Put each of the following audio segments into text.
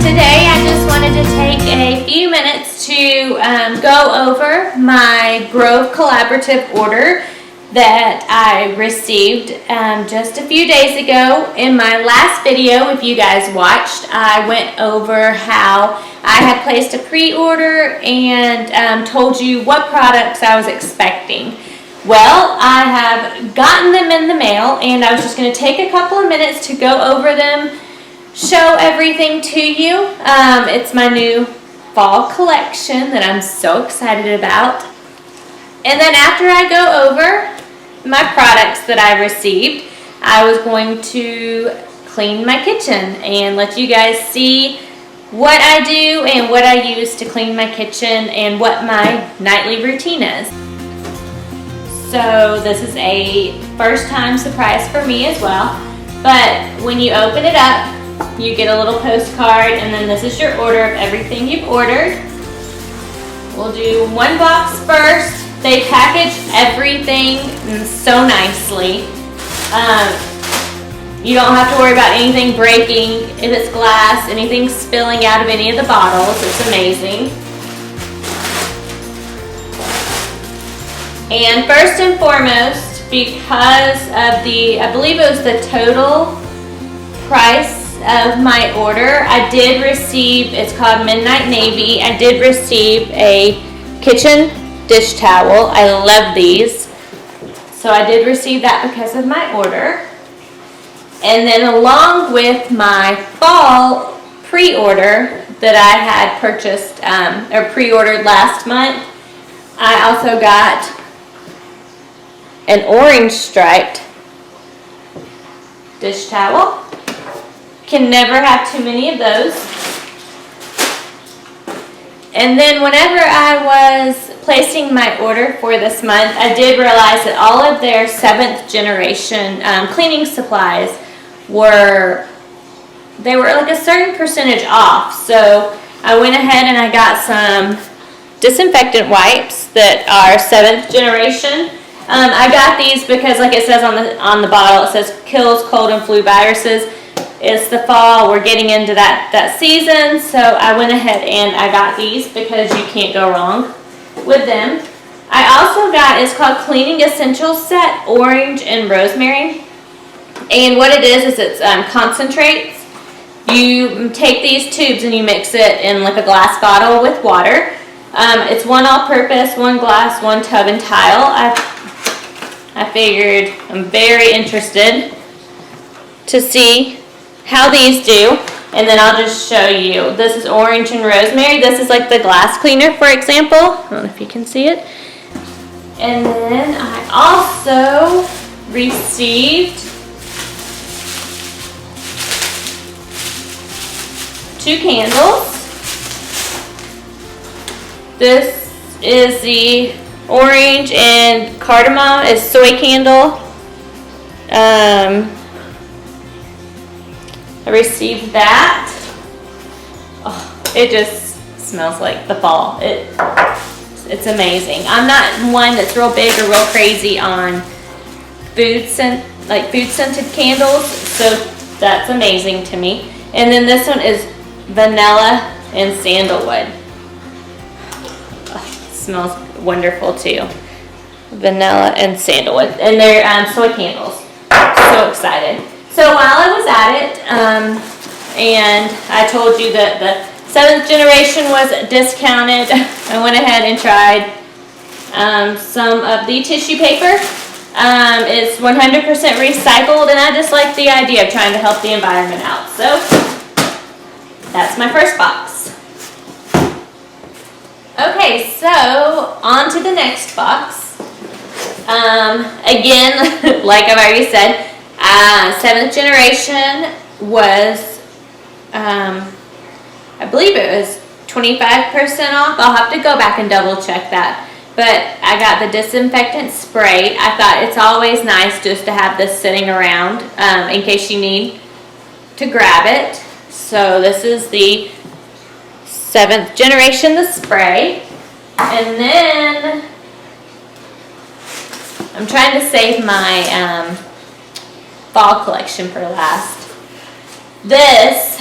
Today I just wanted to take a few minutes to go over my Grove Collaborative order that I received just a few days ago. In my last video, if you guys watched, I went over how I had placed a pre-order and told you what products I was expecting. Well, I have gotten them in the mail, and I was just going to take a couple of minutes to go over them, show everything to you. It's my new fall collection that I'm so excited about. And then after I go over my products that I received, I was going to clean my kitchen and let you guys see what I do and what I use to clean my kitchen and what my nightly routine is. So this is a first time surprise for me as well. But when you open it up, you get a little postcard, and then this is your order of everything you've ordered. We'll do one box first. They package everything so nicely. You don't have to worry about anything breaking. If it's glass, anything spilling out of any of the bottles, it's amazing. And first and foremost, because of I believe it was the total price of my order, I did receive, it's called Midnight Navy, I did receive a kitchen dish towel. I love these. So I did receive that because of my order. And then along with my fall pre-order that I had purchased or pre-ordered last month, I also got an orange striped dish towel. Can never have too many of those. And then whenever I was placing my order for this month, I did realize that all of their 7th generation cleaning supplies were like a certain percentage off. So I went ahead and I got some disinfectant wipes that are 7th generation. I got these because, like it says on the bottle, it says kills cold and flu viruses. It's the fall, we're getting into that season, so I went ahead and I got these because you can't go wrong with them. I also got, it's called Cleaning Essentials Set, Orange and Rosemary. And what it is it's concentrates. You take these tubes and you mix it in like a glass bottle with water. It's one all-purpose, one glass, one tub and tile. I figured I'm very interested to see how these do, and then I'll just show you. This is orange and rosemary. This is like the glass cleaner, for example. I don't know if you can see it. And then I also received 2 candles. This is the orange and cardamom, is soy candle. I received that. Oh, it just smells like the fall. It's amazing. I'm not one that's real big or real crazy on food scented candles, so that's amazing to me. And then this one is vanilla and sandalwood. Oh, it smells wonderful too. Vanilla and sandalwood, and they're soy candles. So excited. So while I was at it, and I told you that the 7th generation was discounted, I went ahead and tried some of the tissue paper. It's 100% recycled, and I just like the idea of trying to help the environment out. So that's my first box. Okay, so on to the next box. Again, like I've already said, 7th generation was, I believe it was 25% off. I'll have to go back and double check that. But I got the disinfectant spray. I thought it's always nice just to have this sitting around in case you need to grab it. So this is the 7th generation, the spray. And then I'm trying to save my fall collection for last. This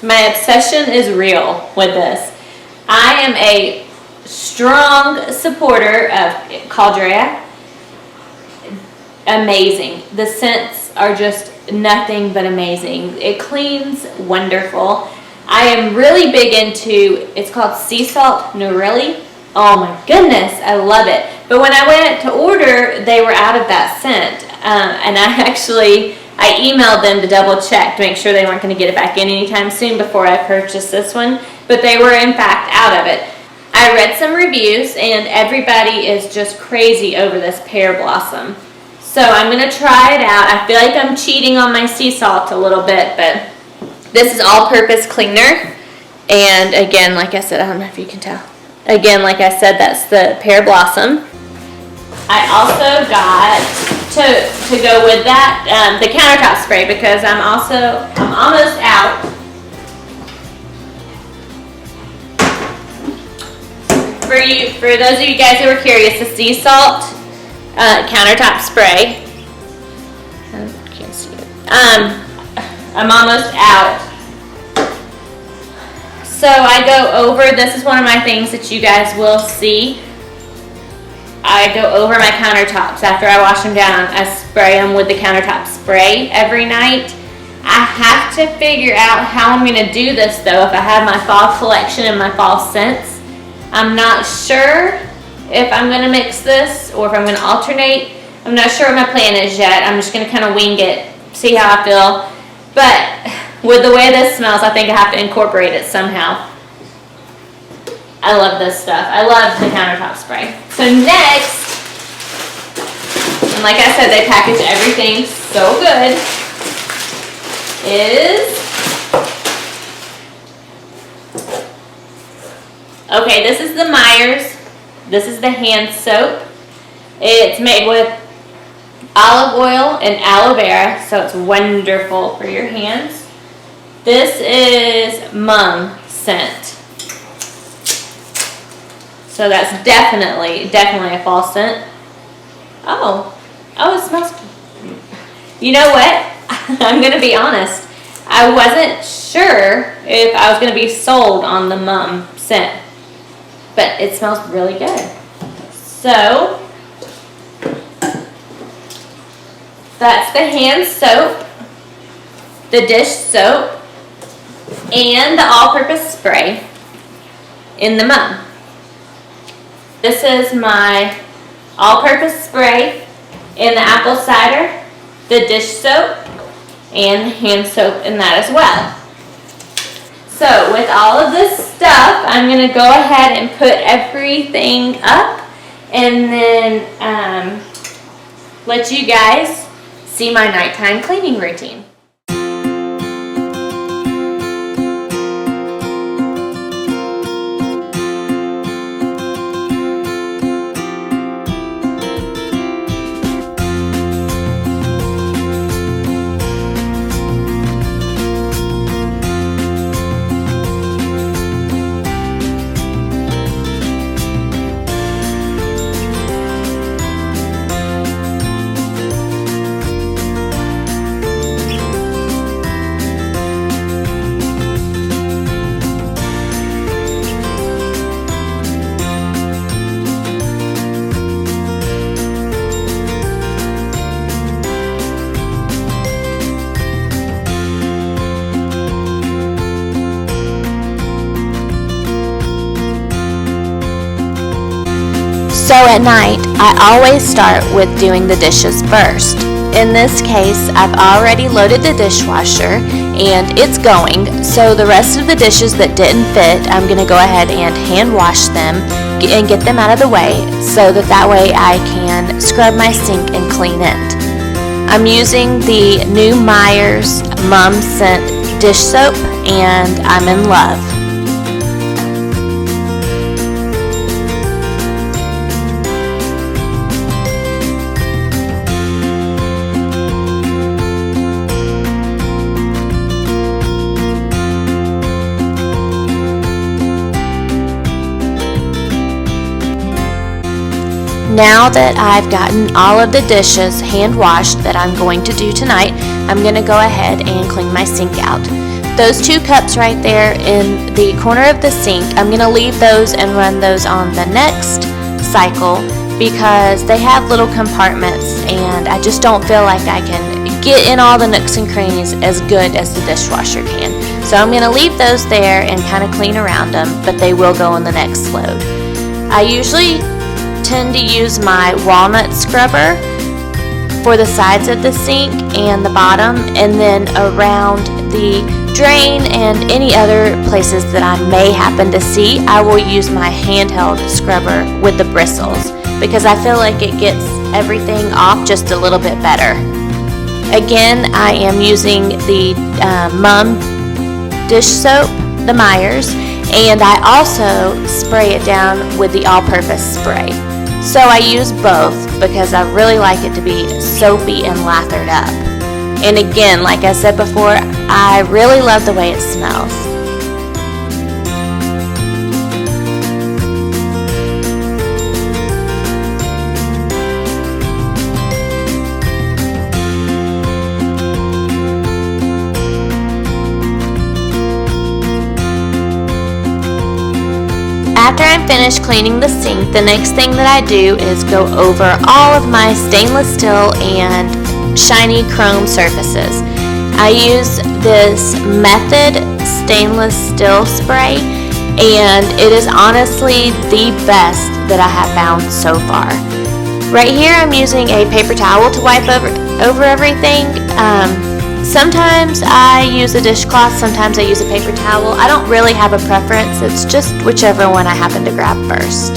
My obsession is real with this. I am a strong supporter of Caldrea. Amazing. The scents are just nothing but amazing. It cleans wonderful. I am really big into, it's called sea salt Nerelli. Oh my goodness, I love it. But when I went to order, they were out of that scent. And I emailed them to double check to make sure they weren't going to get it back in anytime soon before I purchased this one. But they were in fact out of it. I read some reviews and everybody is just crazy over this Pear Blossom. So I'm going to try it out. I feel like I'm cheating on my sea salt a little bit, but this is all-purpose cleaner. And again, like I said, I don't know if you can tell. Again, like I said, that's the Pear Blossom. I also got, to go with that, the countertop spray, because I'm almost out. For those of you guys who are curious, the sea salt countertop spray. I can't see it. I'm almost out. So I go over, this is one of my things that you guys will see. I go over my countertops. After I wash them down, I spray them with the countertop spray every night. I have to figure out how I'm going to do this though if I have my fall collection and my fall scents. I'm not sure if I'm going to mix this or if I'm going to alternate. I'm not sure what my plan is yet. I'm just going to kind of wing it, see how I feel. But with the way this smells, I think I have to incorporate it somehow. I love this stuff. I love the countertop spray. So next, and like I said, they package everything so good, okay, this is the Myers. This is the hand soap. It's made with olive oil and aloe vera, so it's wonderful for your hands. This is mum scent. So that's definitely a fall scent. Oh, it smells good. You know what? I'm going to be honest. I wasn't sure if I was going to be sold on the mum scent, but it smells really good. So that's the hand soap, the dish soap, and the all-purpose spray in the mum. This is my all-purpose spray in the apple cider, the dish soap, and the hand soap in that as well. So with all of this stuff, I'm going to go ahead and put everything up and then let you guys see my nighttime cleaning routine. So at night, I always start with doing the dishes first. In this case, I've already loaded the dishwasher and it's going, so the rest of the dishes that didn't fit, I'm going to go ahead and hand wash them and get them out of the way so that way I can scrub my sink and clean it. I'm using the new Myers Mum Scent dish soap and I'm in love. Now that I've gotten all of the dishes hand washed that I'm going to do tonight, I'm going to go ahead and clean my sink out. those 2 cups right there in the corner of the sink, I'm going to leave those and run those on the next cycle because they have little compartments and I just don't feel like I can get in all the nooks and crannies as good as the dishwasher can. So I'm going to leave those there and kind of clean around them, but they will go in the next load. I usually tend to use my Walnut scrubber for the sides of the sink and the bottom, and then around the drain and any other places that I may happen to see, I will use my handheld scrubber with the bristles because I feel like it gets everything off just a little bit better. Again, I am using the Mum dish soap, the Myers, and I also spray it down with the all-purpose spray. So I use both because I really like it to be soapy and lathered up. And again, like I said before, I really love the way it smells. After I'm finished cleaning the sink, the next thing that I do is go over all of my stainless steel and shiny chrome surfaces. I use this Method stainless steel spray, and it is honestly the best that I have found so far. Right here I'm using a paper towel to wipe over everything. Sometimes I use a dishcloth, sometimes I use a paper towel. I don't really have a preference, it's just whichever one I happen to grab first.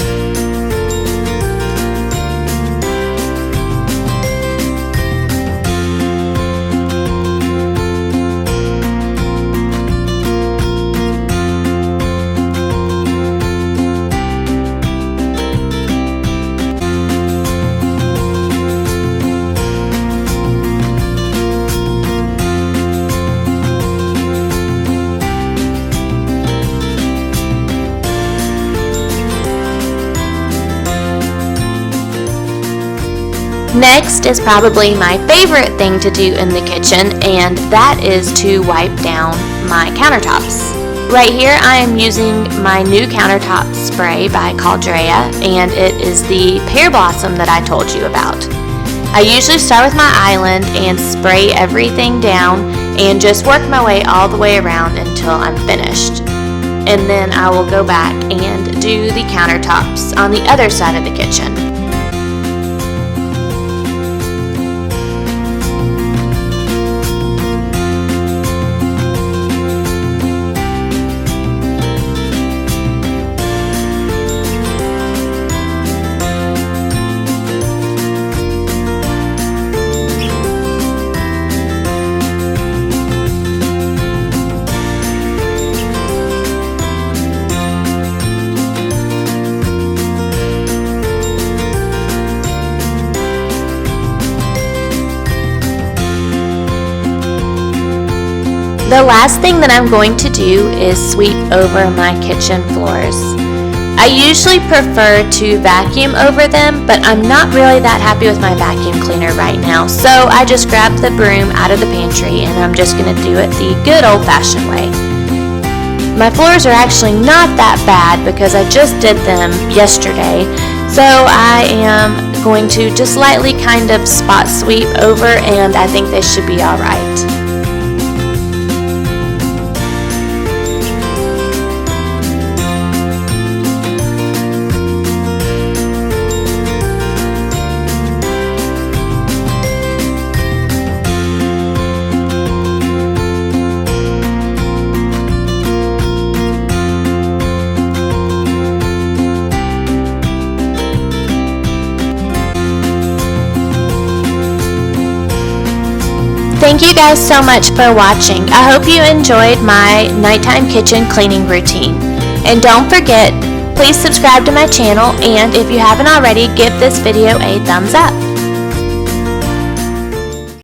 Next is probably my favorite thing to do in the kitchen, and that is to wipe down my countertops. Right here I am using my new countertop spray by Caldrea, and it is the Pear Blossom that I told you about. I usually start with my island and spray everything down and just work my way all the way around until I'm finished. And then I will go back and do the countertops on the other side of the kitchen. The last thing that I'm going to do is sweep over my kitchen floors. I usually prefer to vacuum over them, but I'm not really that happy with my vacuum cleaner right now, so I just grabbed the broom out of the pantry and I'm just going to do it the good old-fashioned way. My floors are actually not that bad because I just did them yesterday, so I am going to just lightly kind of spot sweep over, and I think they should be alright. Thank you guys so much for watching. I hope you enjoyed my nighttime kitchen cleaning routine. And don't forget, please subscribe to my channel, and if you haven't already, give this video a thumbs up.